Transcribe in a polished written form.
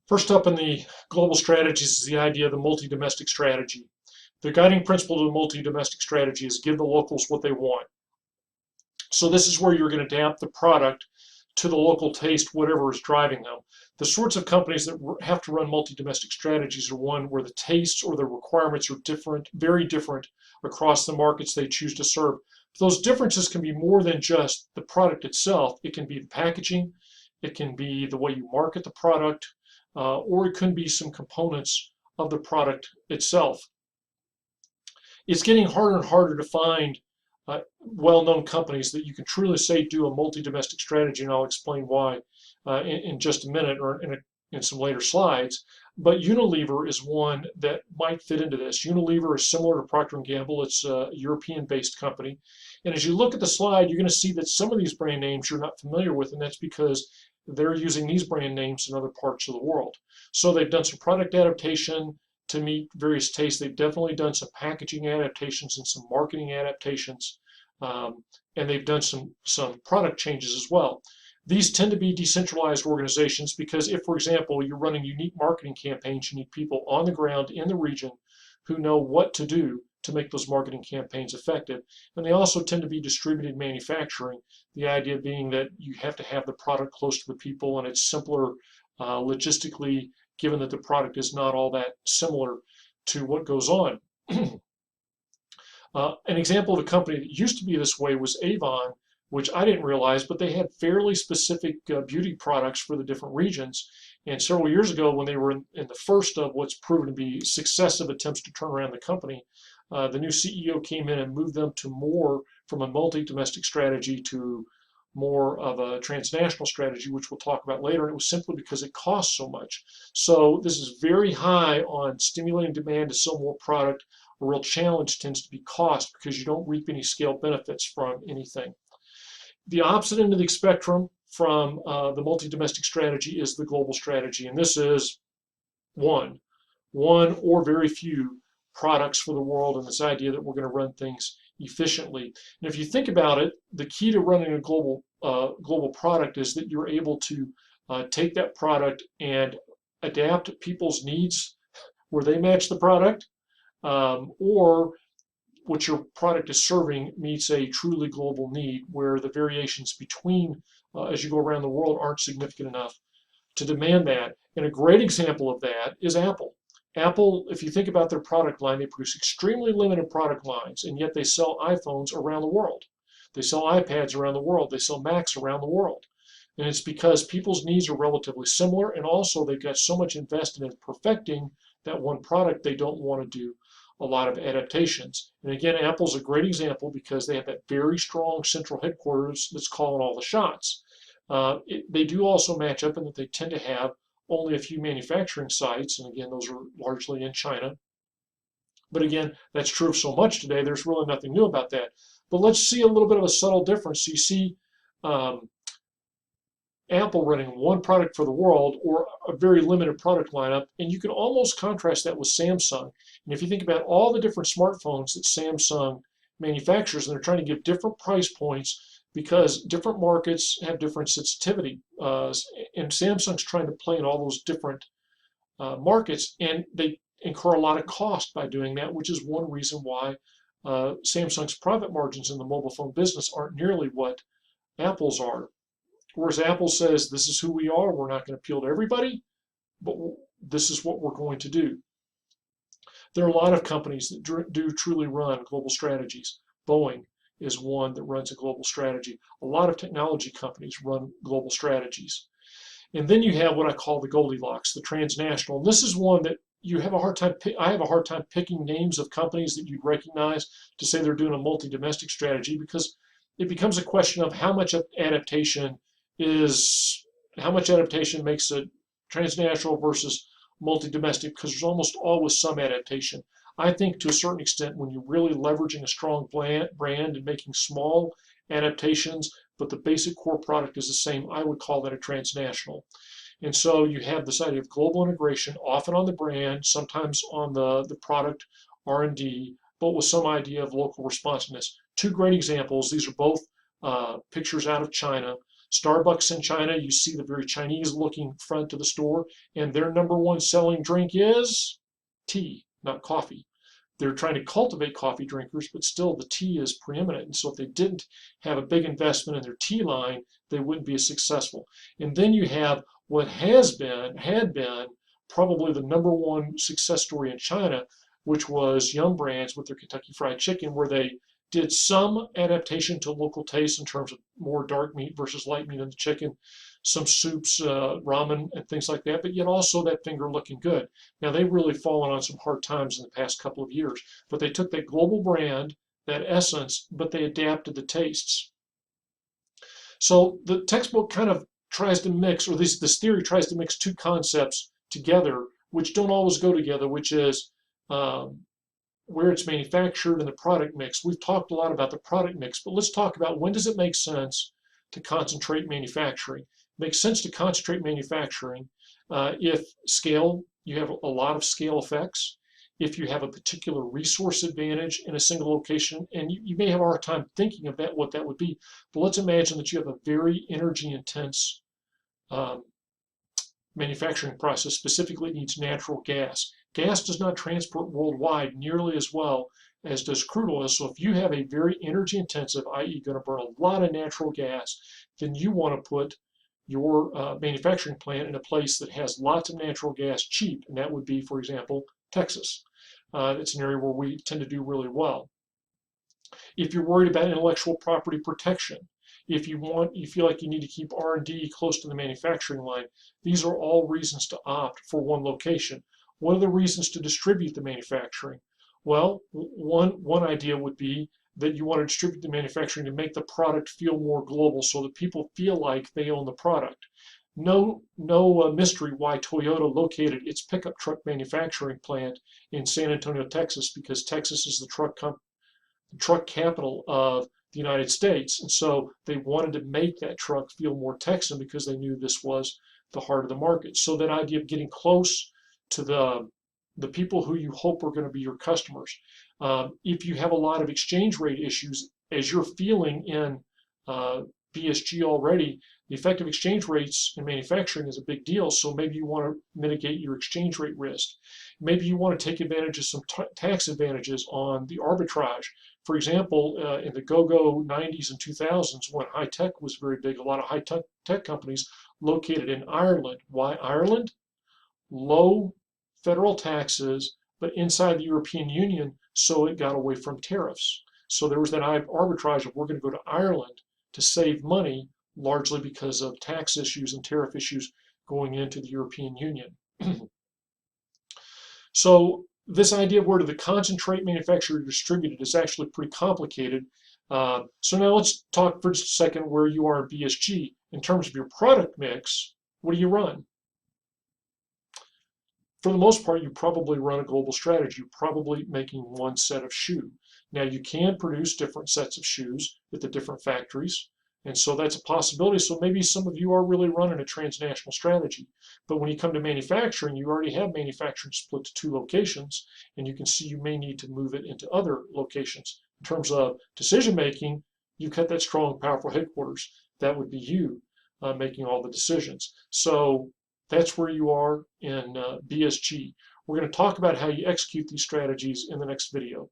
First up in the global strategies is the idea of the multi-domestic strategy. The guiding principle of the multi-domestic strategy is give the locals what they want. So this is where you're going to adapt the product to the local taste, whatever is driving them. The sorts of companies that have to run multi-domestic strategies are one where the tastes or the requirements are different, very different across the markets they choose to serve. Those differences can be more than just the product itself. It can be the packaging, it can be the way you market the product, or it can be some components of the product itself. It's getting harder and harder to find well-known companies that you can truly say do a multi-domestic strategy, and I'll explain why in just a minute or in some later slides. But Unilever is one that might fit into this. Unilever is similar to Procter & Gamble. It's a European-based company. And as you look at the slide, you're going to see that some of these brand names you're not familiar with, and that's because they're using these brand names in other parts of the world. So they've done some product adaptation to meet various tastes. They've definitely done some packaging adaptations and some marketing adaptations, and they've done some product changes as well. These tend to be decentralized organizations because if, for example, you're running unique marketing campaigns, you need people on the ground in the region who know what to do to make those marketing campaigns effective. And they also tend to be distributed manufacturing, the idea being that you have to have the product close to the people and it's simpler logistically, given that the product is not all that similar to what goes on. An example of a company that used to be this way was Avon, which I didn't realize, but they had fairly specific beauty products for the different regions. And several years ago, when they were in the first of what's proven to be successive attempts to turn around the company, the new CEO came in and moved them to more from a multi-domestic strategy to more of a transnational strategy, which we'll talk about later. And it was simply because it costs so much. So this is very high on stimulating demand to sell more product. A real challenge tends to be cost because you don't reap any scale benefits from anything. The opposite end of the spectrum from the multi-domestic strategy is the global strategy. And this is one or very few products for the world, and this idea that we're going to run things efficiently. And if you think about it, the key to running a global product is that you're able to take that product and adapt people's needs where they match the product, or what your product is serving meets a truly global need where the variations between as you go around the world aren't significant enough to demand that. And a great example of that is Apple. Apple, if you think about their product line, they produce extremely limited product lines, and yet they sell iPhones around the world. They sell iPads around the world. They sell Macs around the world. And it's because people's needs are relatively similar, and also they've got so much invested in perfecting that one product, they don't want to do a lot of adaptations. And again, Apple's a great example because they have that very strong central headquarters that's calling all the shots. They do also match up in that they tend to have only a few manufacturing sites, and again, those are largely in China. But again, that's true of so much today, there's really nothing new about that. But let's see a little bit of a subtle difference. So you see Apple running one product for the world or a very limited product lineup, and you can almost contrast that with Samsung. And if you think about all the different smartphones that Samsung manufactures, and they're trying to give different price points because different markets have different sensitivity. And Samsung's trying to play in all those different markets, and they incur a lot of cost by doing that, which is one reason why Samsung's profit margins in the mobile phone business aren't nearly what Apple's are. Whereas Apple says, this is who we are, we're not going to appeal to everybody, but this is what we're going to do. There are a lot of companies that do truly run global strategies. Boeing is one that runs a global strategy. A lot of technology companies run global strategies. And then you have what I call the Goldilocks, the transnational. And this is one that you have a hard time, I have a hard time picking names of companies that you'd recognize to say they're doing a multi-domestic strategy, because it becomes a question of how much adaptation makes it transnational versus multi-domestic, because there's almost always some adaptation. I think to a certain extent, when you're really leveraging a strong brand and making small adaptations, but the basic core product is the same, I would call that a transnational. And so you have this idea of global integration, often on the brand, sometimes on the product R&D, but with some idea of local responsiveness. Two great examples. These are both pictures out of China. Starbucks in China, you see the very Chinese looking front of the store, and their number one selling drink is tea, not coffee. They're trying to cultivate coffee drinkers, but still the tea is preeminent. And so if they didn't have a big investment in their tea line, they wouldn't be as successful. And then you have what had been probably the number one success story in China, which was Yum Brands with their Kentucky Fried Chicken, where they did some adaptation to local tastes in terms of more dark meat versus light meat in the chicken, some soups, ramen, and things like that, but yet also that finger looking good. Now, they've really fallen on some hard times in the past couple of years, but they took that global brand, that essence, but they adapted the tastes. So the textbook kind of tries to mix, or at least this theory tries to mix two concepts together, which don't always go together, which is where it's manufactured and the product mix. We've talked a lot about the product mix, but let's talk about when does it make sense to concentrate manufacturing. It makes sense to concentrate manufacturing if scale, you have a lot of scale effects, if you have a particular resource advantage in a single location, and you may have a hard time thinking of that, what that would be, but let's imagine that you have a very energy intense manufacturing process. Specifically, it needs natural gas. Gas does not transport worldwide nearly as well as does crude oil. So if you have a very energy intensive, i.e. going to burn a lot of natural gas, then you want to put your manufacturing plant in a place that has lots of natural gas cheap, and that would be, for example, Texas. It's an area where we tend to do really well. If you're worried about intellectual property protection, if you feel like you need to keep R&D close to the manufacturing line, these are all reasons to opt for one location. What are the reasons to distribute the manufacturing? Well, one idea would be that you want to distribute the manufacturing to make the product feel more global so that people feel like they own the product. No mystery why Toyota located its pickup truck manufacturing plant in San Antonio, Texas, because Texas is the truck capital of the United States. And so they wanted to make that truck feel more Texan because they knew this was the heart of the market. So that idea of getting close to the people who you hope are going to be your customers. If you have a lot of exchange rate issues, as you're feeling in BSG already, the effective exchange rates in manufacturing is a big deal. So maybe you want to mitigate your exchange rate risk. Maybe you want to take advantage of some tax advantages on the arbitrage. For example, in the go-go 90s and 2000s, when high tech was very big, a lot of high tech companies located in Ireland. Why Ireland? Low federal taxes, but inside the European Union, so it got away from tariffs. So there was that arbitrage of we're going to go to Ireland to save money, largely because of tax issues and tariff issues going into the European Union. So this idea of where do the concentrate manufacturer distributed is actually pretty complicated. So now let's talk for just a second where you are in BSG. In terms of your product mix, what do you run? For the most part, you probably run a global strategy. You're probably making one set of shoe. Now, you can produce different sets of shoes at the different factories, and so that's a possibility. So maybe some of you are really running a transnational strategy. But when you come to manufacturing, you already have manufacturing split to 2 locations, and you can see you may need to move it into other locations. In terms of decision making, you've got that strong, powerful headquarters. That would be you making all the decisions. So that's where you are in BSG. We're going to talk about how you execute these strategies in the next video.